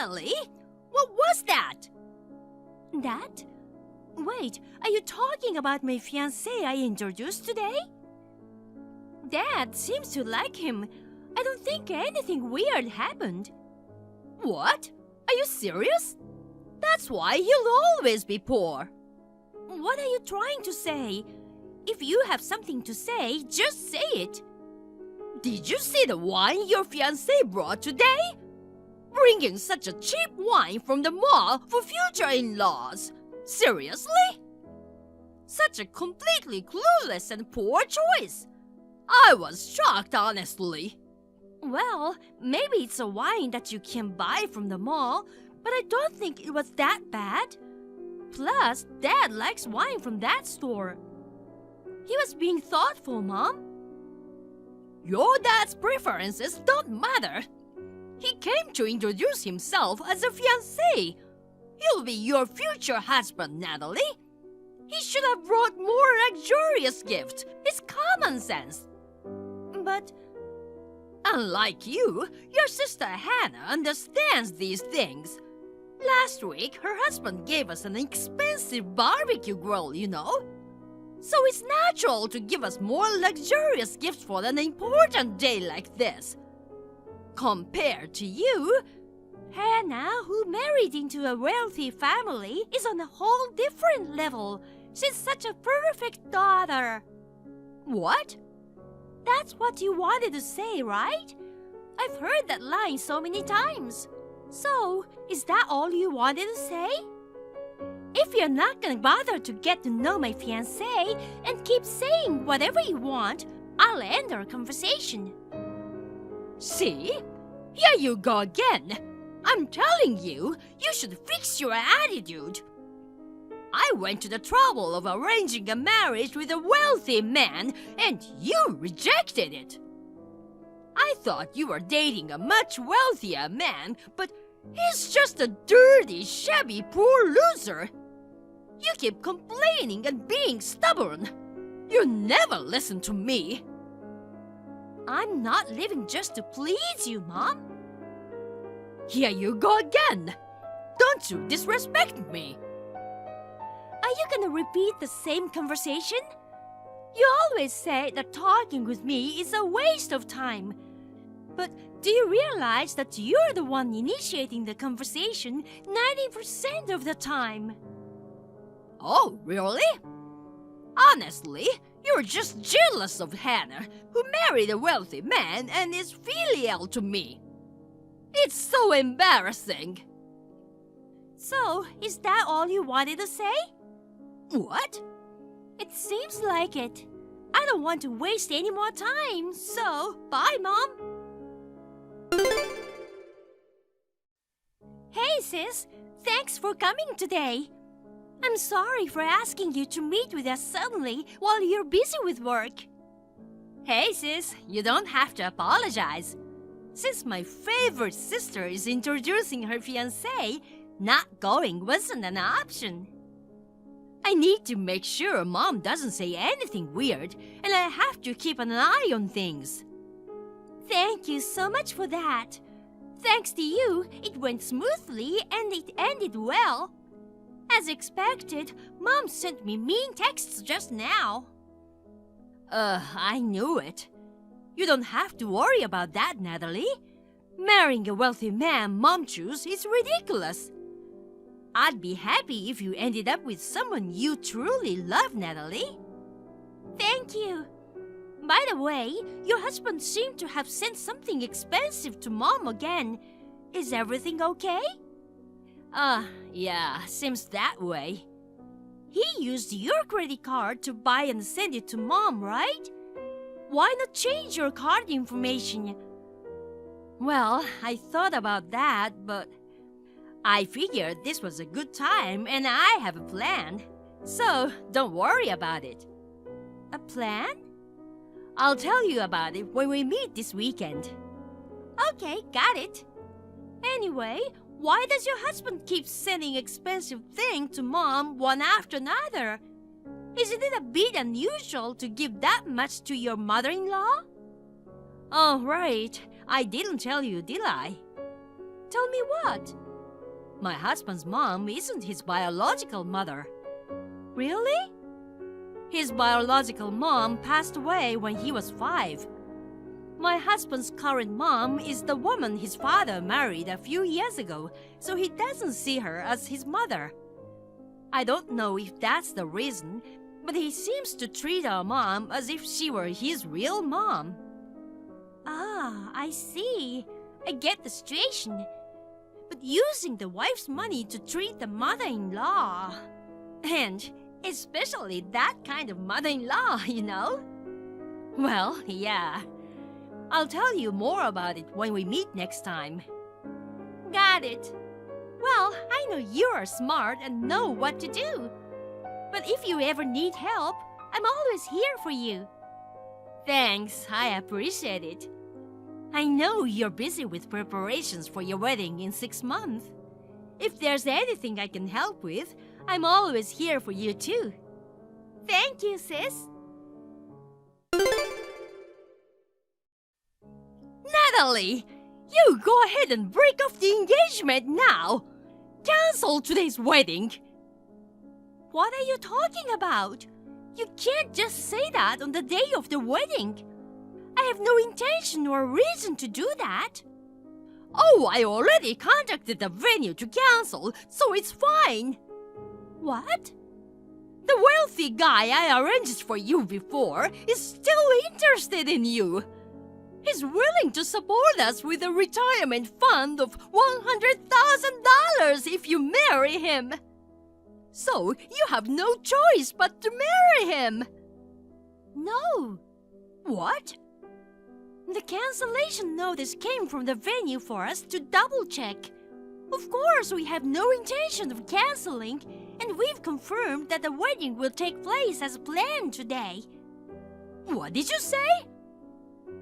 Natalie? What was that? That? Wait, are you talking about my fiancé I introduced today? Dad seems to like him. I don't think anything weird happened. What? Are you serious? That's why you'll always be poor. What are you trying to say? If you have something to say, just say it. Did you see the wine your fiancé brought today? Bringing such a cheap wine from the mall for future in-laws. Seriously? Such a completely clueless and poor choice. I was shocked, honestly. Well, maybe it's a wine that you can buy from the mall, but I don't think it was that bad. Plus, Dad likes wine from that store. He was being thoughtful, Mom. Your dad's preferences don't matter. He came to introduce himself as a fiancé. He'll be your future husband, Natalie. He should have brought more luxurious gifts. It's common sense. But unlike you, your sister Hannah understands these things. Last week, her husband gave us an expensive barbecue grill, you know. So it's natural to give us more luxurious gifts for an important day like this. Compared to you, Hannah, who married into a wealthy family, is on a whole different level. She's such a perfect daughter. What? That's what you wanted to say, right? I've heard that line so many times. So, is that all you wanted to say? If you're not gonna bother to get to know my fiancé and keep saying whatever you want, I'll end our conversation. See? Here you go again. I'm telling you, you should fix your attitude. I went to the trouble of arranging a marriage with a wealthy man, and you rejected it. I thought you were dating a much wealthier man, but he's just a dirty, shabby, poor loser. You keep complaining and being stubborn. You never listen to me. I'm not living just to please you, Mom. Here you go again. Don't you disrespect me. Are you gonna repeat the same conversation? You always say that talking with me is a waste of time. But do you realize that you're the one initiating the conversation 90% of the time? Oh, really? Honestly, you're just jealous of Hannah, who married a wealthy man and is filial to me. It's so embarrassing. So, is that all you wanted to say? What? It seems like it. I don't want to waste any more time, so bye, Mom. Hey, sis. Thanks for coming today. I'm sorry for asking you to meet with us suddenly while you're busy with work. Hey, sis. You don't have to apologize. Since my favorite sister is introducing her fiancé, not going wasn't an option. I need to make sure Mom doesn't say anything weird, and I have to keep an eye on things. Thank you so much for that. Thanks to you, it went smoothly and it ended well. As expected, Mom sent me mean texts just now. I knew it. You don't have to worry about that, Natalie. Marrying a wealthy man Mom chose is ridiculous. I'd be happy if you ended up with someone you truly love, Natalie. Thank you. By the way, your husband seemed to have sent something expensive to Mom again. Is everything okay? Yeah, seems that way. He used your credit card to buy and send it to Mom, right? Why not change your card information? Well, I thought about that, but I figured this was a good time and I have a plan. So, don't worry about it. A plan? I'll tell you about it when we meet this weekend. Okay, got it. Anyway, why does your husband keep sending expensive things to Mom one after another? Isn't it a bit unusual to give that much to your mother-in-law? Oh, right. I didn't tell you, did I? Tell me what? My husband's mom isn't his biological mother. Really? His biological mom passed away when he was 5. My husband's current mom is the woman his father married a few years ago, so he doesn't see her as his mother. I don't know if that's the reason, but he seems to treat our mom as if she were his real mom. Ah, I see. I get the situation. But using the wife's money to treat the mother-in-law... And especially that kind of mother-in-law, you know? Well, yeah. I'll tell you more about it when we meet next time. Got it. Well, I know you're smart and know what to do. But if you ever need help, I'm always here for you. Thanks, I appreciate it. I know you're busy with preparations for your wedding in 6 months. If there's anything I can help with, I'm always here for you too. Thank you, sis. Natalie, you go ahead and break off the engagement now. Cancel today's wedding. What are you talking about? You can't just say that on the day of the wedding. I have no intention or reason to do that. Oh, I already contacted the venue to cancel, so it's fine. What? The wealthy guy I arranged for you before is still interested in you. He's willing to support us with a retirement fund of $100,000 if you marry him. So you have no choice but to marry him. No. What? The cancellation notice came from the venue for us to double-check. Of course, we have no intention of canceling, and we've confirmed that the wedding will take place as planned today. What did you say?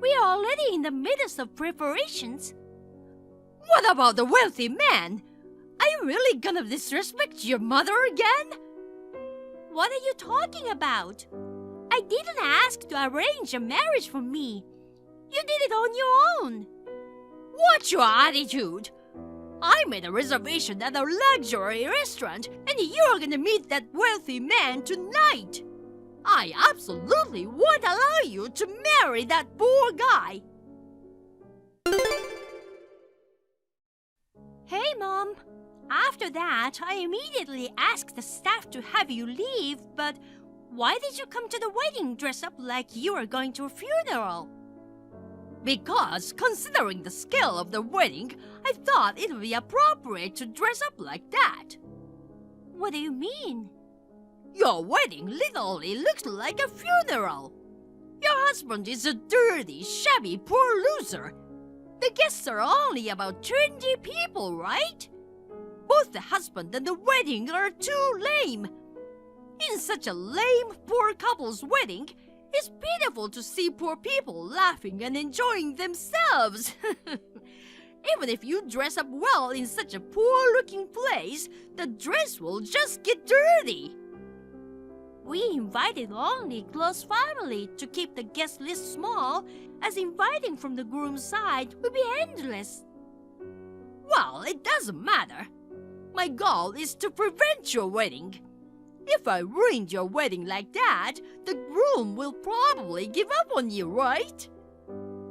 We are already in the midst of preparations. What about the wealthy man? Are you really gonna disrespect your mother again? What are you talking about? I didn't ask to arrange a marriage for me. You did it on your own. What's your attitude? I made a reservation at a luxury restaurant, and you're gonna meet that wealthy man tonight. I absolutely won't allow you to marry that poor guy. Hey, Mom. After that, I immediately asked the staff to have you leave, but why did you come to the wedding dressed up like you were going to a funeral? Because, considering the scale of the wedding, I thought it would be appropriate to dress up like that. What do you mean? Your wedding literally looks like a funeral. Your husband is a dirty, shabby, poor loser. The guests are only about 20 people, right? Both the husband and the wedding are too lame. In such a lame, poor couple's wedding, it's pitiful to see poor people laughing and enjoying themselves. Even if you dress up well in such a poor-looking place, the dress will just get dirty. We invited only close family to keep the guest list small, as inviting from the groom's side would be endless. Well, it doesn't matter. My goal is to prevent your wedding. If I ruined your wedding like that, the groom will probably give up on you, right?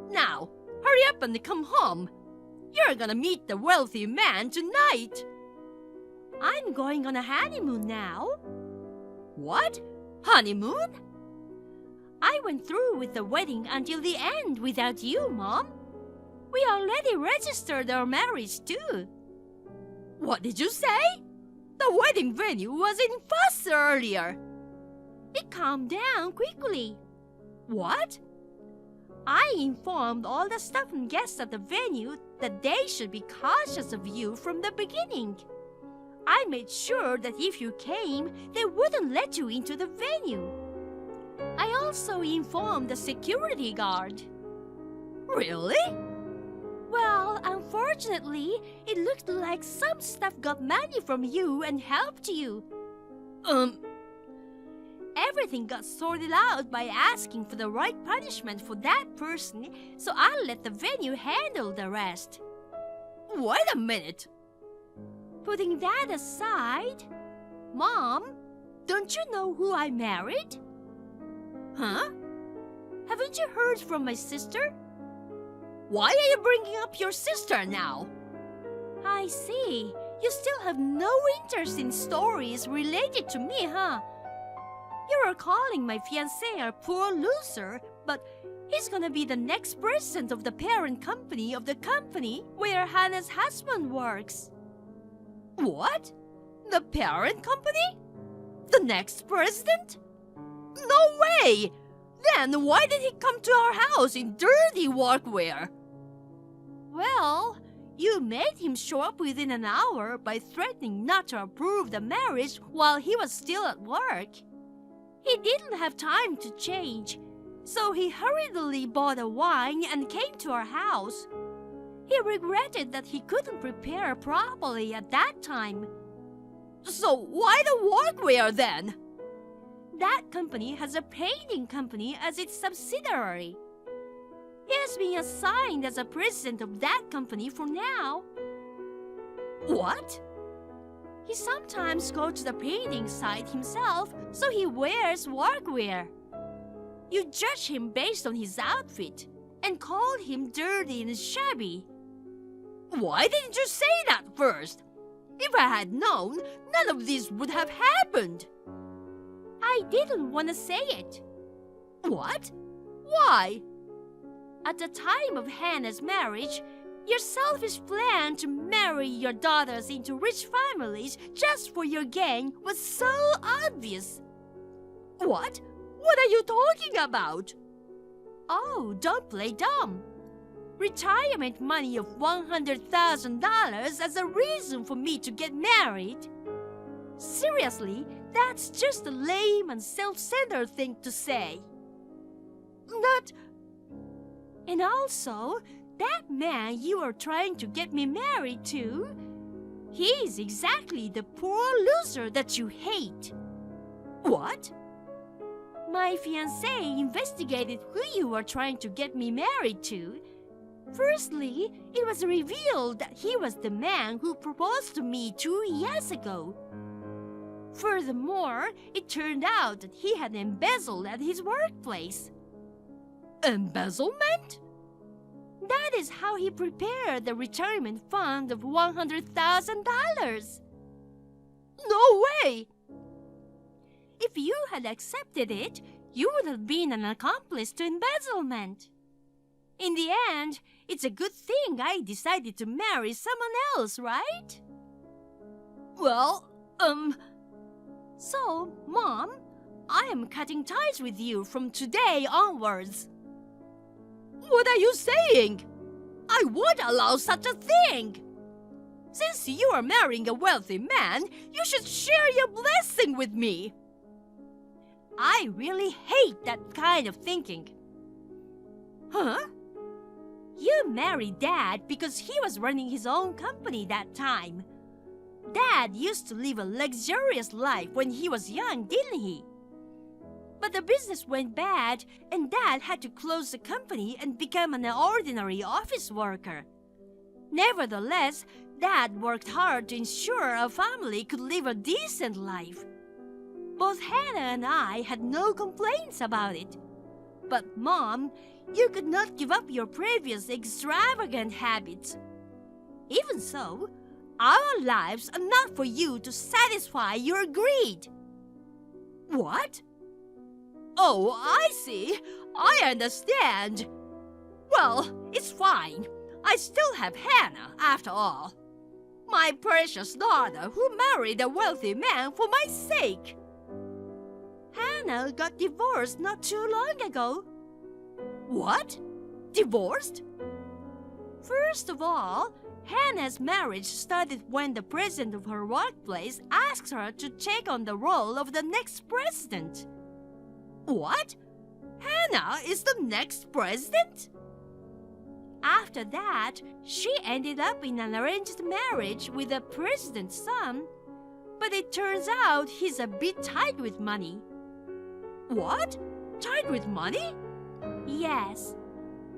Now, hurry up and come home. You're gonna meet the wealthy man tonight. I'm going on a honeymoon now. What? Honeymoon? I went through with the wedding until the end without you, Mom. We already registered our marriage too. What did you say? The wedding venue was in fuss earlier. It calmed down quickly. What? I informed all the staff and guests at the venue that they should be cautious of you from the beginning. I made sure that if you came, they wouldn't let you into the venue. I also informed the security guard. Really? Well, unfortunately, it looked like some staff got money from you and helped you. Everything got sorted out by asking for the right punishment for that person, so I let the venue handle the rest. Wait a minute. Putting that aside, Mom, don't you know who I married? Huh? Haven't you heard from my sister? Why are you bringing up your sister now? I see. You still have no interest in stories related to me, huh? You are calling my fiancé a poor loser, but he's gonna be the next president of the parent company of the company where Hannah's husband works. What? The parent company? The next president? No way! Then why did he come to our house in dirty workwear? Well, you made him show up within an hour by threatening not to approve the marriage while he was still at work. He didn't have time to change, so he hurriedly bought a wine and came to our house. He regretted that he couldn't prepare properly at that time. So why the workwear then? That company has a painting company as its subsidiary. He has been assigned as a president of that company for now. What? He sometimes goes to the painting site himself, so he wears workwear. You judge him based on his outfit and called him dirty and shabby. Why didn't you say that first? If I had known, none of this would have happened. I didn't want to say it. What? Why? At the time of Hannah's marriage, your selfish plan to marry your daughters into rich families just for your gain was so obvious. What? What are you talking about? Oh, don't play dumb. Retirement money of $100,000 as a reason for me to get married? Seriously, that's just a lame and self-centered thing to say. That... And also, that man you are trying to get me married to, he's exactly the poor loser that you hate. What? My fiancé investigated who you were trying to get me married to. Firstly, it was revealed that he was the man who proposed to me 2 years ago. Furthermore, it turned out that he had embezzled at his workplace. Embezzlement? That is how he prepared the retirement fund of $100,000. No way! If you had accepted it, you would have been an accomplice to embezzlement. In the end, it's a good thing I decided to marry someone else, right? Well, So, Mom, I am cutting ties with you from today onwards. What are you saying? I won't allow such a thing. Since you are marrying a wealthy man, you should share your blessing with me. I really hate that kind of thinking. Huh? You married Dad because he was running his own company that time. Dad used to live a luxurious life when he was young, didn't he? But the business went bad, and Dad had to close the company and become an ordinary office worker. Nevertheless, Dad worked hard to ensure our family could live a decent life. Both Hannah and I had no complaints about it. But Mom, you could not give up your previous extravagant habits. Even so, our lives are not for you to satisfy your greed. What? Oh, I see. I understand. Well, it's fine. I still have Hannah, after all. My precious daughter who married a wealthy man for my sake. Hannah got divorced not too long ago. What? Divorced? First of all, Hannah's marriage started when the president of her workplace asked her to take on the role of the next president. What? Hannah is the next president? After that, she ended up in an arranged marriage with the president's son. But it turns out he's a bit tight with money. What? Tight with money? Yes.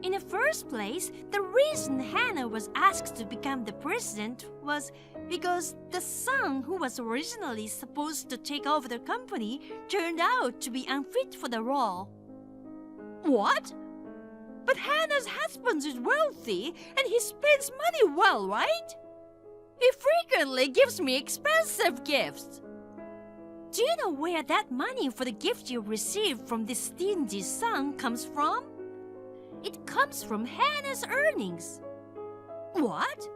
In the first place, the reason Hannah was asked to become the president was because the son who was originally supposed to take over the company turned out to be unfit for the role. What? But Hannah's husband is wealthy and he spends money well, right? He frequently gives me expensive gifts. Do you know where that money for the gift you received from this stingy son comes from? It comes from Hannah's earnings. What?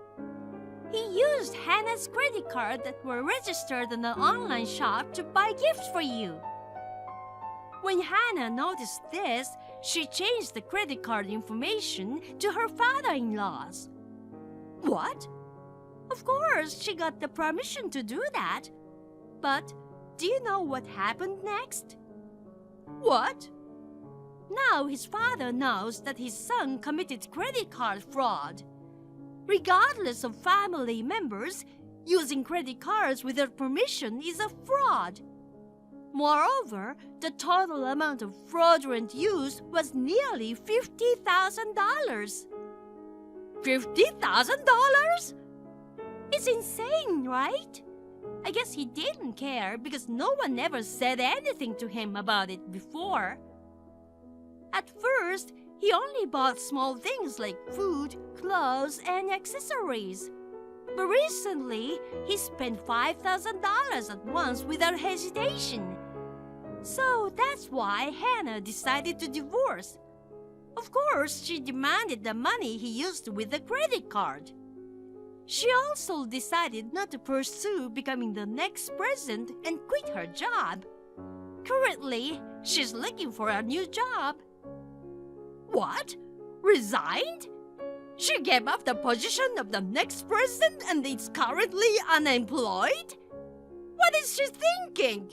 He used Hannah's credit card that were registered in an online shop to buy gifts for you. When Hannah noticed this, she changed the credit card information to her father-in-law's. What? Of course, she got the permission to do that. But do you know what happened next? What? Now his father knows that his son committed credit card fraud. Regardless of family members, using credit cards without permission is a fraud. Moreover, the total amount of fraudulent use was nearly $50,000. $50,000? It's insane, right? I guess he didn't care because no one ever said anything to him about it before. At first, he only bought small things like food, clothes, and accessories. But recently, he spent $5,000 at once without hesitation. So that's why Hannah decided to divorce. Of course, she demanded the money he used with the credit card. She also decided not to pursue becoming the next president and quit her job. Currently, she's looking for a new job. What? Resigned? She gave up the position of the next president and is currently unemployed? What is she thinking?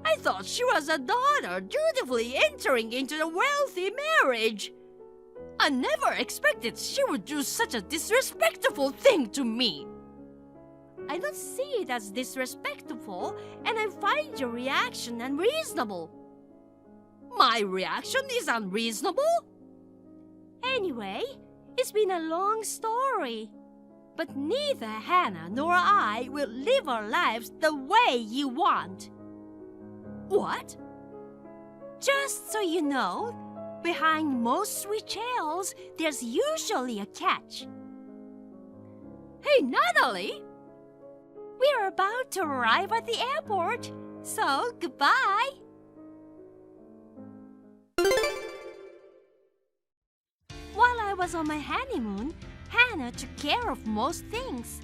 I thought she was a daughter dutifully entering into a wealthy marriage. I never expected she would do such a disrespectful thing to me. I don't see it as disrespectful, and I find your reaction unreasonable. My reaction is unreasonable? Anyway, it's been a long story. But neither Hannah nor I will live our lives the way you want. What? Just so you know, behind most sweet tales, there's usually a catch. Hey, Natalie! We're about to arrive at the airport, so goodbye! While I was on my honeymoon, Hannah took care of most things.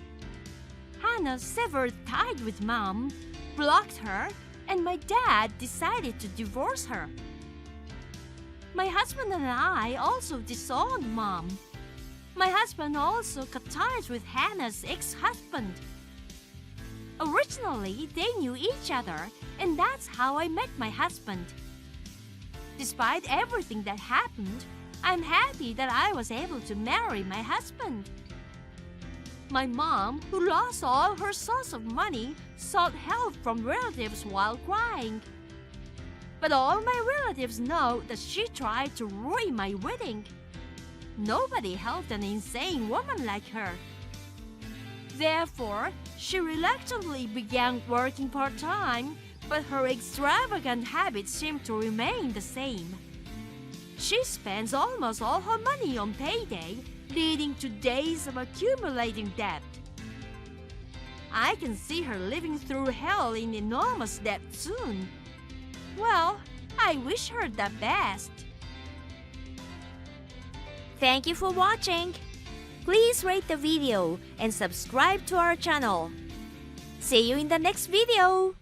Hannah severed ties with Mom, blocked her, and my dad decided to divorce her. My husband and I also disowned Mom. My husband also cut ties with Hannah's ex-husband. Originally, they knew each other, and that's how I met my husband. Despite everything that happened, I'm happy that I was able to marry my husband. My mom, who lost all her source of money, sought help from relatives while crying. But all my relatives know that she tried to ruin my wedding. Nobody helped an insane woman like her. Therefore, she reluctantly began working part-time, but her extravagant habits seem to remain the same. She spends almost all her money on payday, leading to days of accumulating debt. I can see her living through hell in enormous debt soon. Well, I wish her the best. Thank you for watching. Please rate the video and subscribe to our channel. See you in the next video.